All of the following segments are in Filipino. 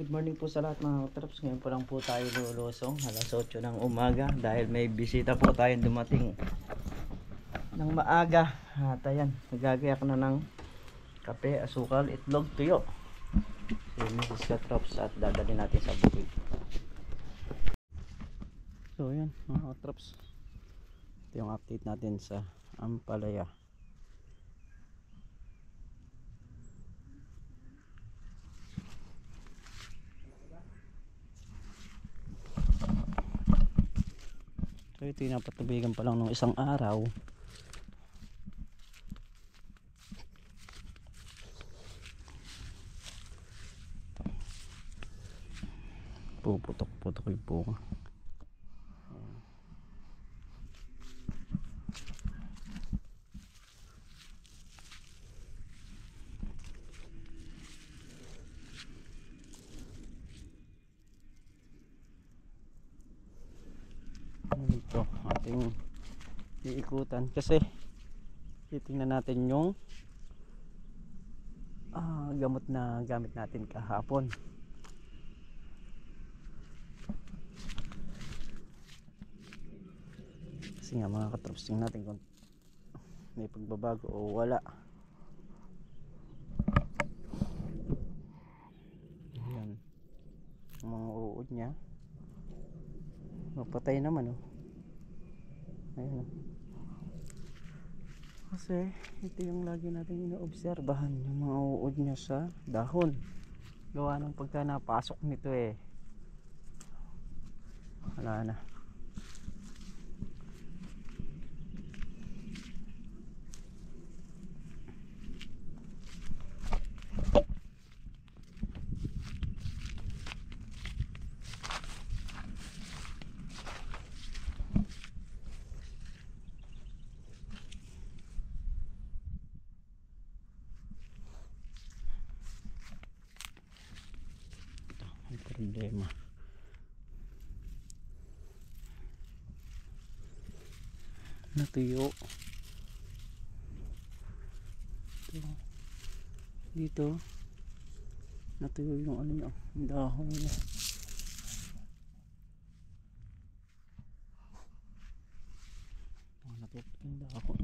Good morning po sa lahat mga katraps. Ngayon po lang po tayo lulusong alas 8 ng umaga dahil may bisita po tayong dumating ng maaga. At ayan, nagagayak na ng kape, asukal, itlog, tuyo si Mrs. Katraps at dadali natin sa bukid. So ayan mga katraps, ito yung update natin sa Ampalaya. So ito yung napatubigan pa lang ng isang araw. Puputok-putok yung bunga. Ito ating iikutan kasi titingnan natin yung gamot na gamit natin kahapon. Kasi nga mga katraps, tingnan natin kung may pagbabago o wala. Ayan, ang mga uod nya mapatay naman oh. Ayan. Kasi ito yung lagi natin inoobserbahan, yung mga uod nya sa dahon. Gawa ng pagka napasok nito wala na. Problema natuyo dito, natuyo yung ano nyo, yung dahon nyo. Natuyo yung dahon.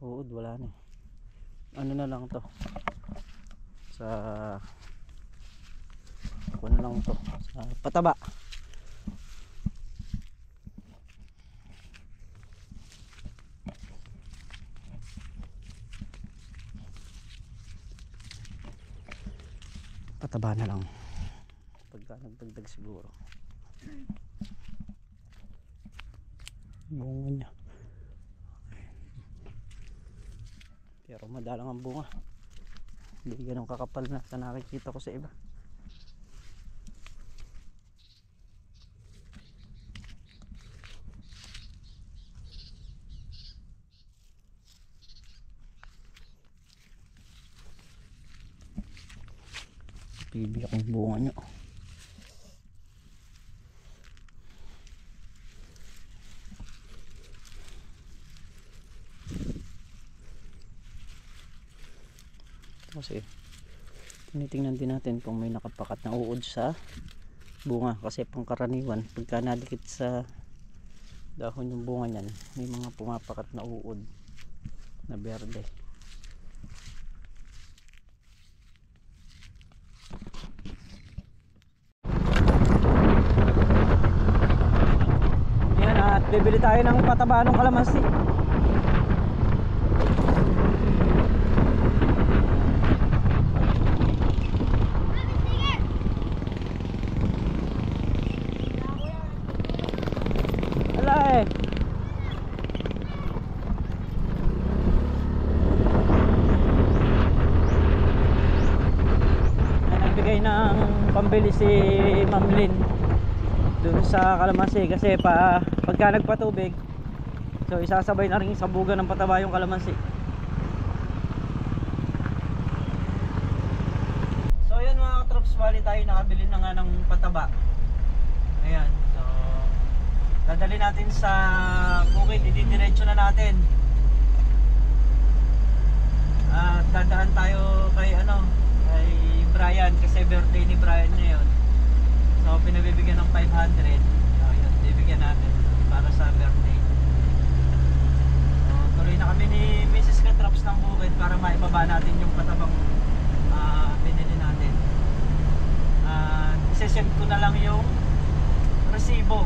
Uod wala na. Ano na lang to sa ako na lang to sa pataba. Pataba na lang pagka nagdagdag siguro bunga niya, pero madalang ang bunga, hindi ganun kakapal na sa nakikita ko sa iba. Pibiyak yung bunga nyo. Kasi tinitingnan din natin kung may nakapakat na uod sa bunga, kasi pangkaraniwan pagka nadikit sa dahon yung bunga nyan, may mga pumapakat na uod na berde. Yan, at bibili tayo ng pataba ng kalamansi. Nagbigay ng pambili si Ma'am Lynn dun sa kalamansi kasi pagka nagpatubig, so isasabay na rin sa buga ng pataba yung kalamansi. So ayan mga katraps, bali tayo nakabili na nga ng pataba. Ayan, so dadali natin sa bukid, ididiretso na natin at dadaan tayo birthday ni Brian ngayon. So pinabibigyan ng 500. So yun, bibigyan natin para sa birthday. So tuloy na kami ni Mrs. Katraps ng bukid para maibaba natin yung patabang binili natin. Isesend ko na lang yung resibo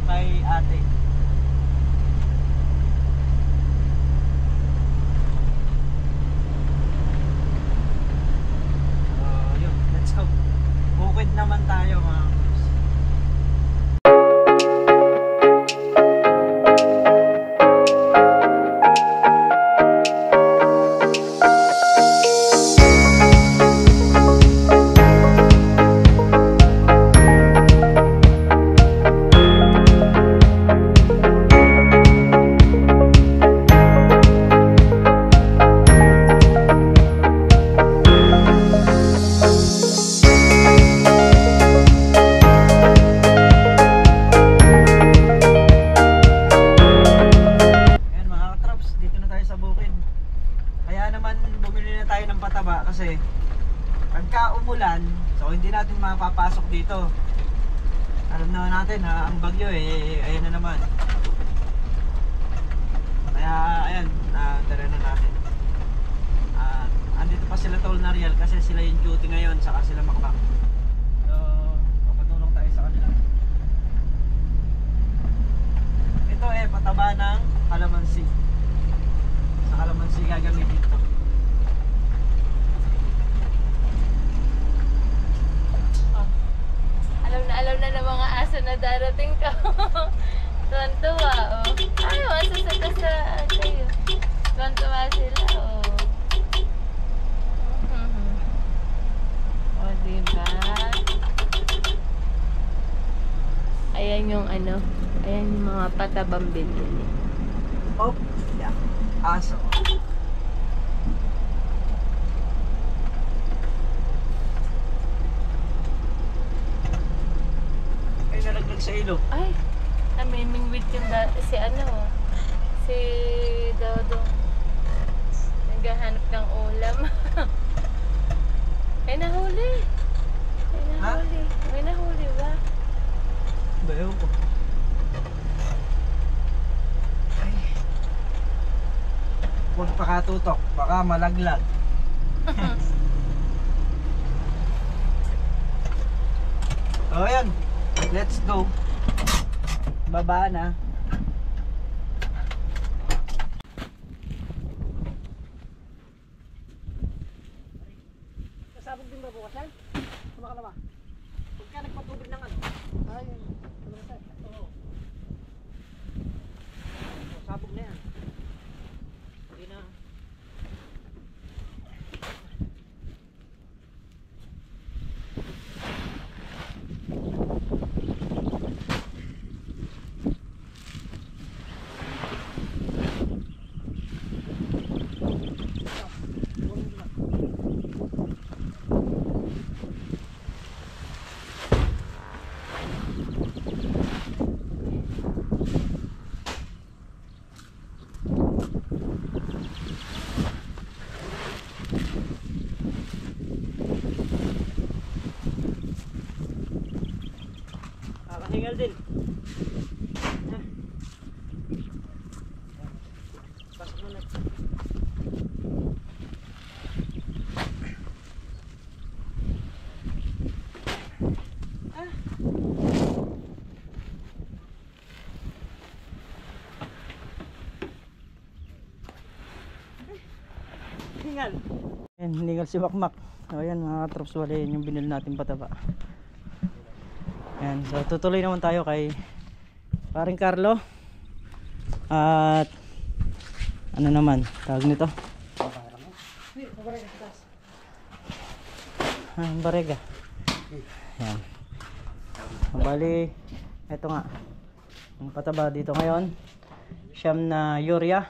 kay ate. Yun, let's go. Bukid naman tayo mga boss. Kasi pagka umulan, so hindi natin mapapasok dito. Alam naman natin ang bagyo ayan na naman. Kaya ayan, tara na natin. Andito pa sila Tol Nariel kasi sila yung duty ngayon, saka sila makbak. So papatulong tayo sa kanila. Ito pataba ng kalamansi. Sa kalamansi gagamitin ito. Alam na ng mga aso na darating ka. Tuwan-tuwa, oh. Ay, masasaka sa kayo. Tuwan-tuwa sila, oh. O, diba? Ayan yung ano, ayan yung mga patabang binili. Oh, yeah. Aso. Nalaglag sa ilo. Ay, namimingwit yung si ano, si Dodong. Naghahanap ng ulam. Ay, nahuli. Ay, nahuli. May nahuli ba? Bayaw ko. Ay. Huwag pakatutok, baka malaglag. Oh, yan. Let's go. Baba na. Kasabog din ba bukas yan? Sumaka na ba? Huwag ka nagpatubig ng ano? Ay, oo. Sabog na yan. Hindi na. Hingal din. Pasok mo na. Hingal. Ayan, hingal si Makmak. O yan mga katrops, wala yun yung binil natin pataba. Ayan, so tutuloy naman tayo kay paring Carlo. At ano naman, tawag nito? Barega. Ayan. Bali, eto nga. Ang pataba dito ngayon, siyam na urea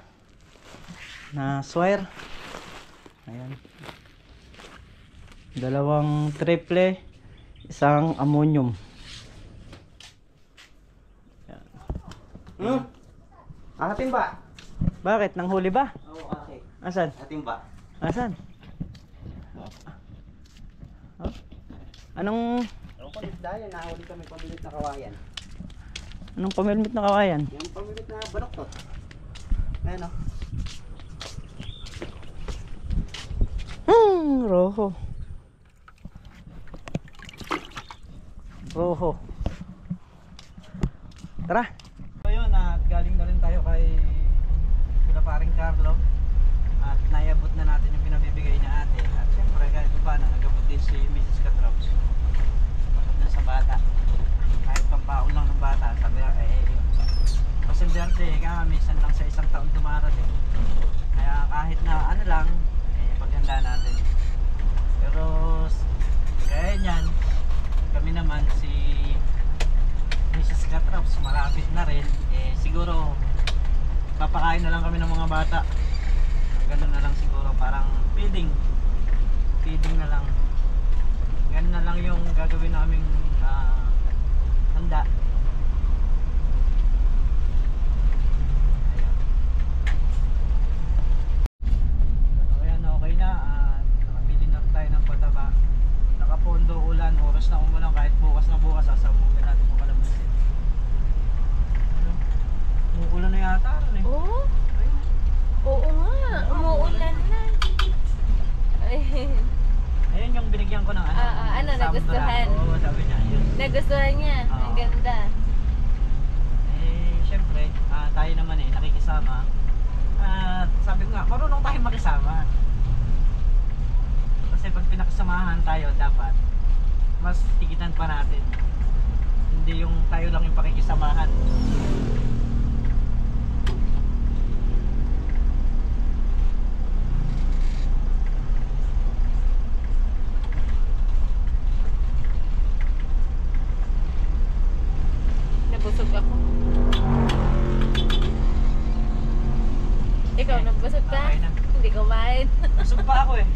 na swire. Ayan. Dalawang triple, isang ammonium. Atin ba? Bakit? Nanghuli ba? Oo, okay. Asan? Atin ba? Asan? Oh. Anong Ang kulit dahil, nahuli kami pamilit na kawayan. pamilmit na kawayan? Yung pamilit na baloktot. Ayan o. Roho. Roho. Tara. So yun, at galing na rin tayo kay Kula Paring Carlo. At naiabot na natin yung pinabibigay na ate. At syempre kahit pa na nagabot din si Mrs. Catrops. Pagod na sa bata. Kahit pampaon lang ng bata. Sabi na kasi birthday ka, minsan lang sa isang taon dumarating. Kaya kahit na ano lang, paghanda natin. Pero kaya yan, kami naman si Mrs. Catrops malapit na rin, siguro papakain na lang kami ng mga bata. Ganun na lang siguro, parang feeding na lang. Ganun na lang yung gagawin naming handa. Nakapondo ulan, oras na umulan, kahit bukas sasabugin natin yung kalamansi. Umuulan na yata rin eh. Oo? Oo nga, umuulan na. Ayun yung binigyan ko ng ano, nagustuhan? Oo, sabi niya, yun. Nagustuhan niya, ang ganda. Syempre, tayo naman nakikisama. At sabi ko nga, marunong tayo makisama. Kasi pag pinakasamahan tayo, dapat mas higitan pa natin. Hindi yung tayo lang yung pakikisamahan. Nabusog ako. Ikaw, nabusog ka? Okay na. Hindi kumain. Busog pa ako eh.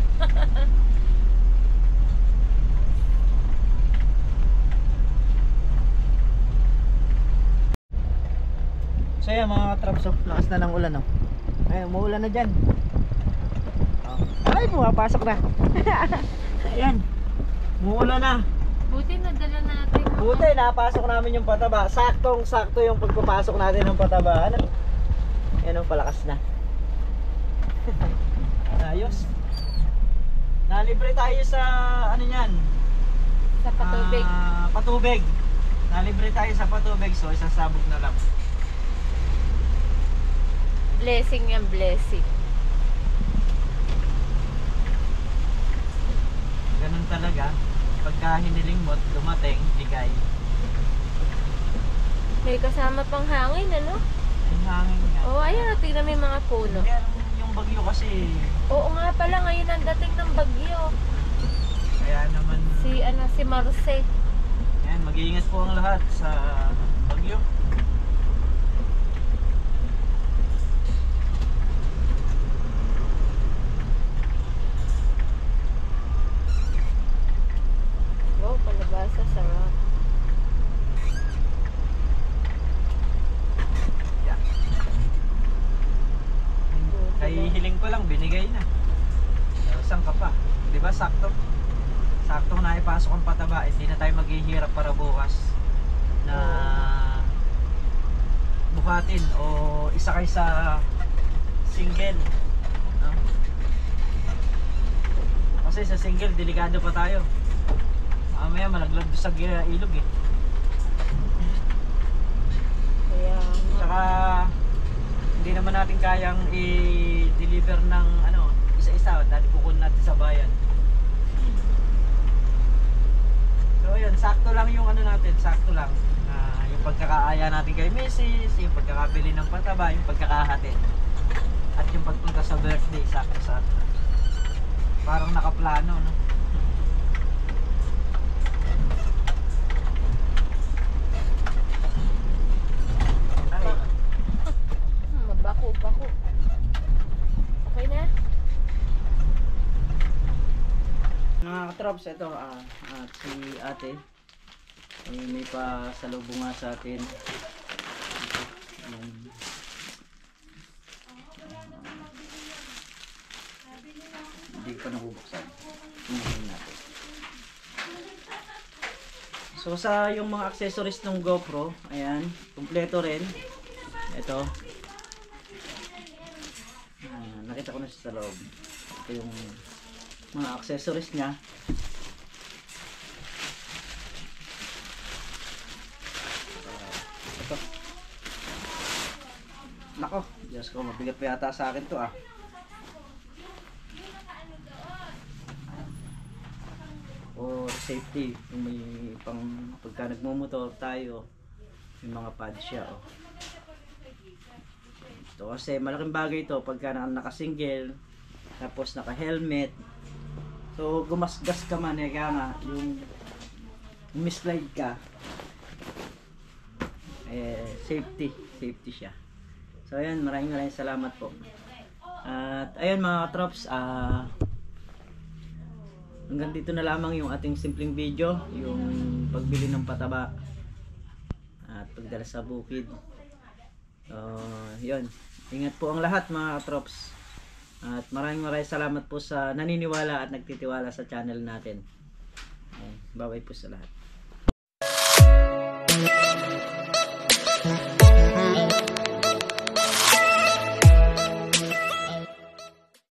So yan mga traps, lakas na ng ulan Ay, umuulan na dyan. Ay, pumapasok na. Ayan, umuulan na. Buti nadala natin. Buti, napasok namin yung pataba. Saktong-sakto yung pagpapasok natin ng pataba. Yan ang palakas na. Ayos. Nalibre tayo sa ano yan? Sa patubig. Patubig. Nalibre tayo sa patubig, so isang sabog na lang. Blessing yan, blessing. Ganun talaga. Pagka hiniling mo, dumating, bigay. May kasama pang hangin, ano? Ay, hangin nga. Oo, ayan, tingnan mo yung mga puno. Kaya yung bagyo kasi, Oo nga pala, ngayon ang dating ng bagyo. kaya naman, Si Marce. yan, mag-iingat po ang lahat sa bagyo. Wow, palabasa, sarap. Yan. Kay hiling ko lang, binigay na. Saan ka pa? Di ba sakto? Sakto na ipasok ang pataba, hindi na tayo maghihirap para bukas na buhatin o isakay sa single. No? Kasi sa single, delikado pa tayo. Mamaya malaglag sa ilog eh. Kaya, Saka hindi naman natin kayang i-deliver ng isa-isa dahil bukod natin sa bayan. So yun, sakto lang yung natin, sakto lang. Yung pagkakaaya natin kay Mrs., yung pagkakabili ng pataba, yung pagkakahatid. At yung pagpunta sa birthday, sakto. Parang nakaplano, no? mabako-bako. Okay na? Mga katrops, ito at si ate may pasalubong nga sa atin. Hindi ko pa nabubuksan. Tingnan natin. So sa yung mga accessories ng GoPro, ayan, kumpleto rin. Ito. Nakita ko na siya sa loob. Ito yung mga accessories niya. Ito. Nako, Diyos ko, mabigat pa yata sa akin to ah. For safety, kung may pang pagka nagmumotor tayo, may mga pad siya oh. Ito kasi malaking bagay ito pagka naka-single, tapos naka-helmet. So gumasgas ka man, kaya nga yung mislide ka, safety siya. So ayan, maraming salamat po. At ayun mga trops, hanggang dito na lamang yung ating simpleng video, yung pagbili ng pataba at pagdala sa bukid. Yun, ingat po ang lahat mga trops. At maraming salamat po sa naniniwala at nagtitiwala sa channel natin. Bye bye po sa lahat.